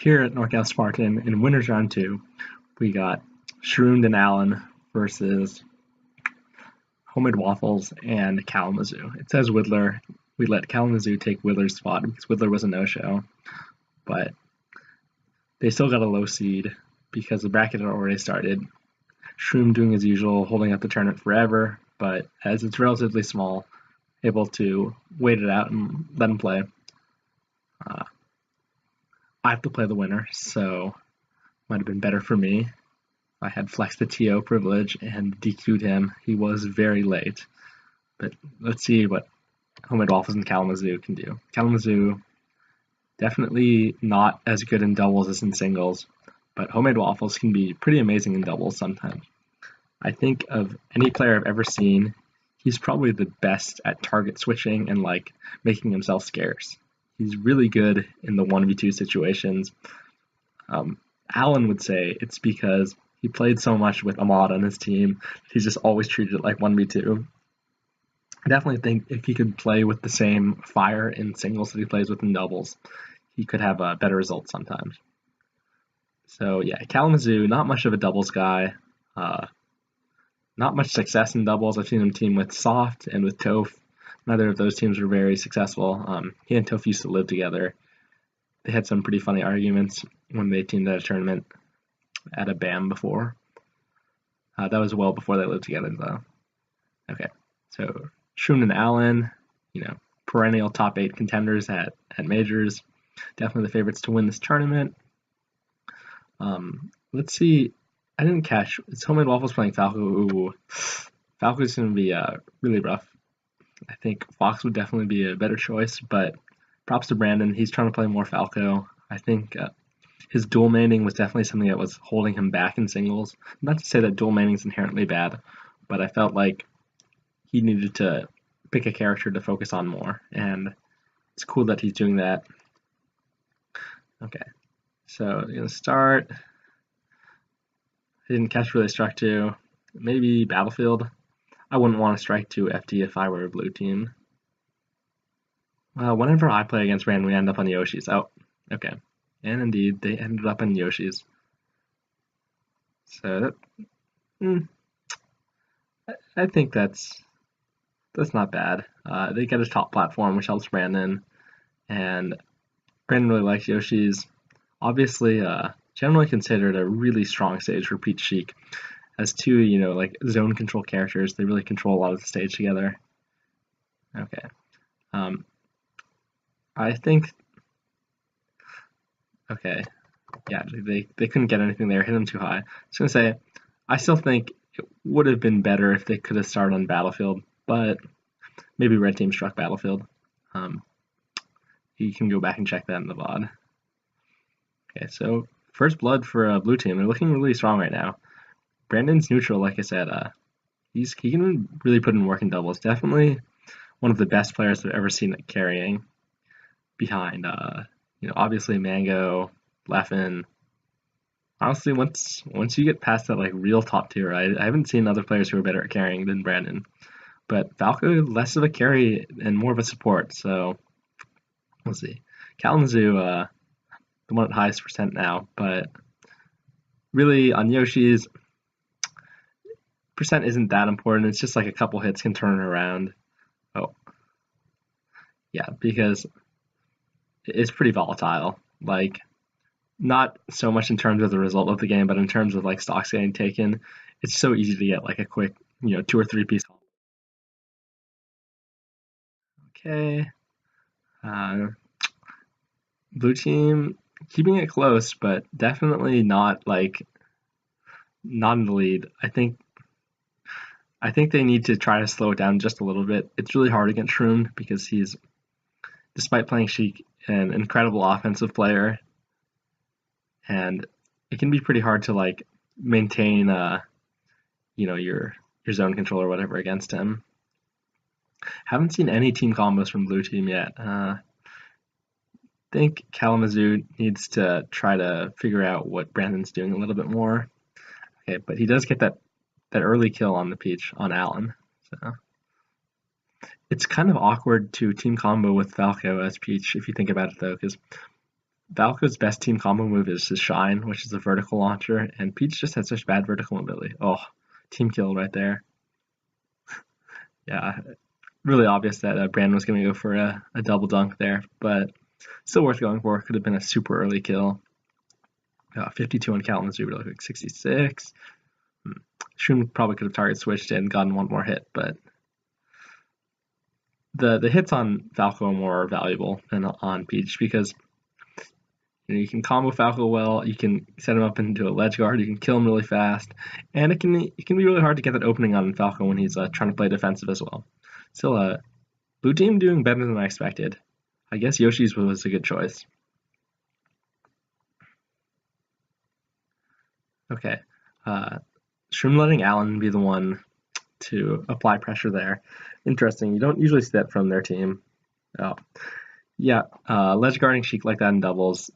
Here at NorCal Spartan in Winners Round 2, we got Shroomed+Alan versus Homemade Waffles and Kalamazhu. It says Whittler. We let Kalamazhu take Whittler's spot because Whittler was a no-show, but they still got a low seed because the bracket had already started. Shroom doing his usual, holding up the tournament forever, but as it's relatively small, able to wait it out and let him play. I have to play the winner, so might have been better for me. I had flexed the TO privilege and DQ'd him. He was very late, but let's see what Homemade Waffles and Kalamazhu can do. Kalamazhu definitely not as good in doubles as in singles, but Homemade Waffles can be pretty amazing in doubles sometimes. I think of any player I've ever seen, he's probably the best at target switching and like making himself scarce. He's really good in the 1v2 situations. Alan would say it's because he played so much with Ahmad on his team, he's just always treated it like 1v2. I definitely think if he could play with the same fire in singles that he plays with in doubles, he could have a better result sometimes. So yeah, Kalamazhu, not much of a doubles guy. Not much success in doubles. I've seen him team with Soft and with Toph. Neither of those teams were very successful. He and Toph used to live together. They had some pretty funny arguments when they teamed at a tournament at a BAM before. That was well before they lived together, though. Okay, so Shroomed+Alan, perennial top 8 contenders at majors. Definitely the favorites to win this tournament. Let's see. I didn't catch. Is Homemade Waffles playing Falco? Ooh, Falco's going to be really rough. I think Fox would definitely be a better choice, but props to Brandon. He's trying to play more Falco. I think his dual maining was definitely something that was holding him back in singles. Not to say that dual maining is inherently bad, but I felt like he needed to pick a character to focus on more, and it's cool that he's doing that. Okay, so I'm going to start. I didn't catch where they struck to. Maybe Battlefield. I wouldn't want to strike to FD if I were a blue team. Whenever I play against Brandon, we end up on Yoshi's. Oh, okay. And indeed, they ended up on Yoshi's. So I think that's not bad. They get a top platform, which helps Brandon, and Brandon really likes Yoshi's. Obviously, generally considered a really strong stage for Peach Sheik. As two, like zone control characters, they really control a lot of the stage together. Okay. I think. Okay. Yeah, they couldn't get anything there. Hit them too high. I was gonna say, I still think it would have been better if they could have started on Battlefield, but maybe Red Team struck Battlefield. You can go back and check that in the VOD. Okay, so first blood for a blue team. They're looking really strong right now. Brandon's neutral, like I said. He can really put in work in doubles. Definitely one of the best players I've ever seen at carrying. Behind, obviously Mango, Leffen. Honestly, once you get past that like real top tier, I haven't seen other players who are better at carrying than Brandon. But Falco, less of a carry and more of a support. So we'll see. Kalamazhu, the one at highest percent now, but really on Yoshi's, percent isn't that important. It's just like a couple hits can turn it around. Oh, yeah, because it's pretty volatile. Like, not so much in terms of the result of the game, but in terms of like stocks getting taken, it's so easy to get like a quick, 2 or 3 piece. Okay. Blue team keeping it close, but definitely not in the lead. I think they need to try to slow it down just a little bit. It's really hard against Shroomed because he's, despite playing Sheik, an incredible offensive player, and it can be pretty hard to like maintain your zone control or whatever against him. Haven't seen any team combos from blue team yet. Think Kalamazhu needs to try to figure out what Brandon's doing a little bit more. Okay, but he does get that early kill on the Peach on Alan. So it's kind of awkward to team combo with Falco as Peach if you think about it though, because Valko's best team combo move is his Shine, which is a vertical launcher, and Peach just has such bad vertical mobility. Oh, team kill right there. Yeah, really obvious that Brandon was going to go for a double dunk there, but still worth going for. Could have been a super early kill. 52 on Kalamazhu, really quick, 66. Shroomed probably could have target switched and gotten one more hit, but the hits on Falco are more valuable than on Peach because you can combo Falco well, you can set him up into a ledge guard, you can kill him really fast, and it can be really hard to get that opening on Falco when he's trying to play defensive as well. Still, blue team doing better than I expected. I guess Yoshi's was a good choice. Okay, Shroom letting Alan be the one to apply pressure there. Interesting. You don't usually see that from their team. Oh, yeah. Ledge guarding Sheik like that in doubles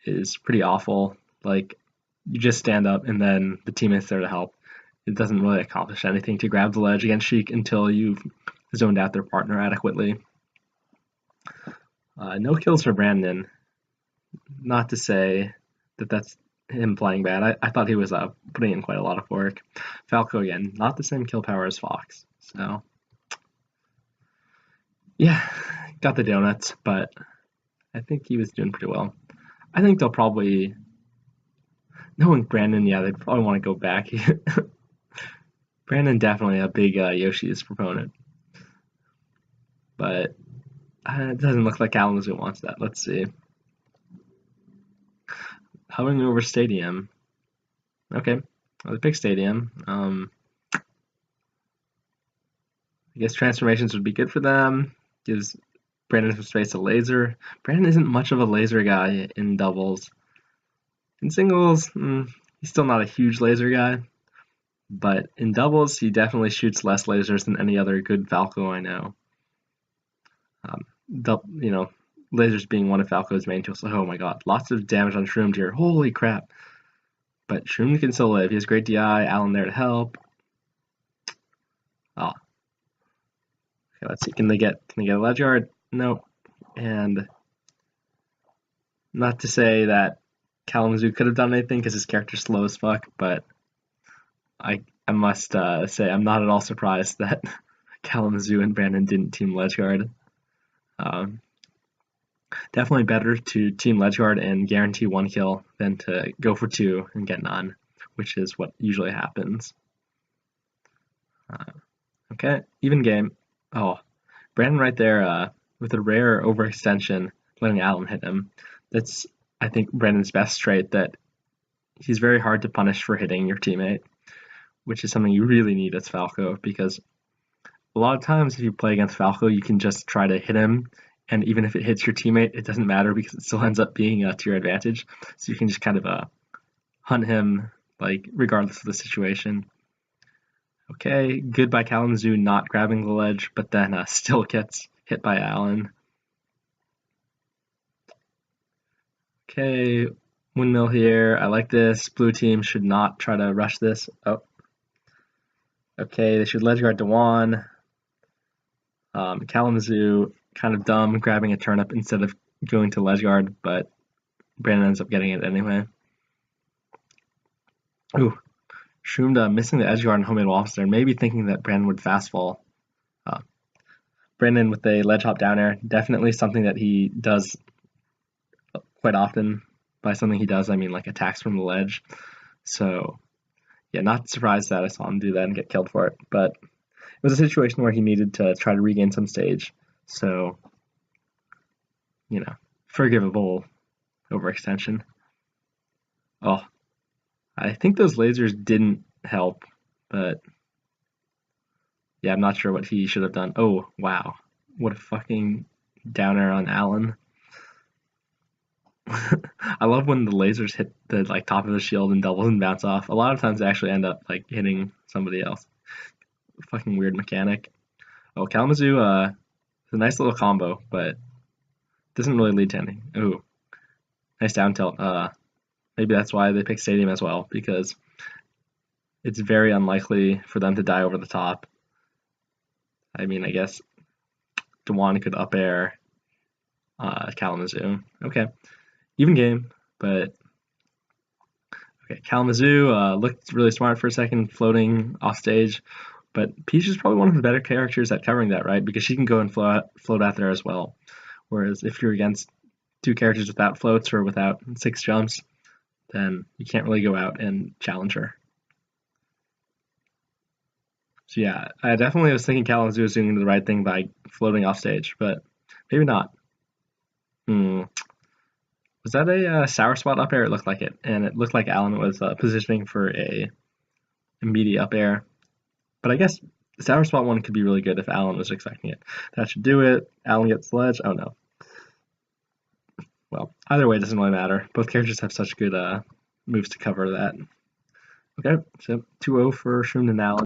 is pretty awful. Like, you just stand up and then the teammate's there to help. It doesn't really accomplish anything to grab the ledge against Sheik until you've zoned out their partner adequately. No kills for Brandon. Not to say that that's him playing bad. I thought he was putting in quite a lot of work. Falco again, not the same kill power as Fox. So yeah, got the donuts, but I think he was doing pretty well. I think they'll probably, knowing Brandon, yeah, they'd probably want to go back. Brandon definitely a big Yoshi's proponent, but it doesn't look like Kalamazhu wants that. Let's see. Hovering over stadium. Okay, well, the big stadium. I guess transformations would be good for them. Gives Brandon some space to laser. Brandon isn't much of a laser guy in doubles. In singles, he's still not a huge laser guy. But in doubles, he definitely shoots less lasers than any other good Falco I know. Lasers being one of Falco's main tools. Oh my god, lots of damage on Shroomed here. Holy crap. But Shroomed can still live. He has great DI, Alan there to help. Oh. Okay, let's see. Can they get a ledge guard? Nope. And not to say that Kalamazhu could have done anything because his character's slow as fuck, but I must say I'm not at all surprised that Kalamazhu and Brandon didn't team ledge guard. Definitely better to team ledge guard and guarantee one kill than to go for two and get none, which is what usually happens. Okay, even game. Oh, Brandon right there with a rare overextension, letting Alan hit him. That's, I think, Brandon's best trait, that he's very hard to punish for hitting your teammate, which is something you really need as Falco, because a lot of times if you play against Falco, you can just try to hit him, and even if it hits your teammate, it doesn't matter because it still ends up being to your advantage. So you can just kind of hunt him, like, regardless of the situation. Okay, good by Kalamazhu not grabbing the ledge, but then still gets hit by Alan. Okay, windmill here. I like this. Blue team should not try to rush this. Oh. Okay, they should ledge guard Dewan. Kalamazhu, kind of dumb, grabbing a turnip instead of going to ledge guard, but Brandon ends up getting it anyway. Ooh, Shroomed missing the edge guard and homemade waffles there, maybe thinking that Brandon would fast fall. Brandon with a ledge hop down air, definitely something that he does quite often. By something he does, I mean like attacks from the ledge. So yeah, not surprised that I saw him do that and get killed for it, but it was a situation where he needed to try to regain some stage. So, forgivable overextension. Oh, I think those lasers didn't help, but yeah, I'm not sure what he should have done. Oh, wow. What a fucking downer on Alan. I love when the lasers hit the top of the shield and doubles and bounce off. A lot of times they actually end up hitting somebody else. Fucking weird mechanic. Oh, Kalamazhu, it's a nice little combo, but doesn't really lead to anything. Ooh, nice down tilt. Maybe that's why they picked Stadium as well, because it's very unlikely for them to die over the top. I mean, I guess Dewan could up air Kalamazhu. Okay. even game, but okay. Kalamazhu looked really smart for a second, floating off stage, but Peach is probably one of the better characters at covering that, right? Because she can go and float out there as well. Whereas if you're against two characters without floats or without 6 jumps, then you can't really go out and challenge her. So yeah, I definitely was thinking Kalamazhu was doing the right thing by floating off stage, but maybe not. Was that a sour spot up air? It looked like it, and it looked like Alan was positioning for a immediate up air. But I guess the sour spot one could be really good if Alan was expecting it. That should do it. Alan gets the ledge. Oh no. Well, either way, it doesn't really matter. Both characters have such good moves to cover that. Okay, so 2-0 for Shroomed+Alan.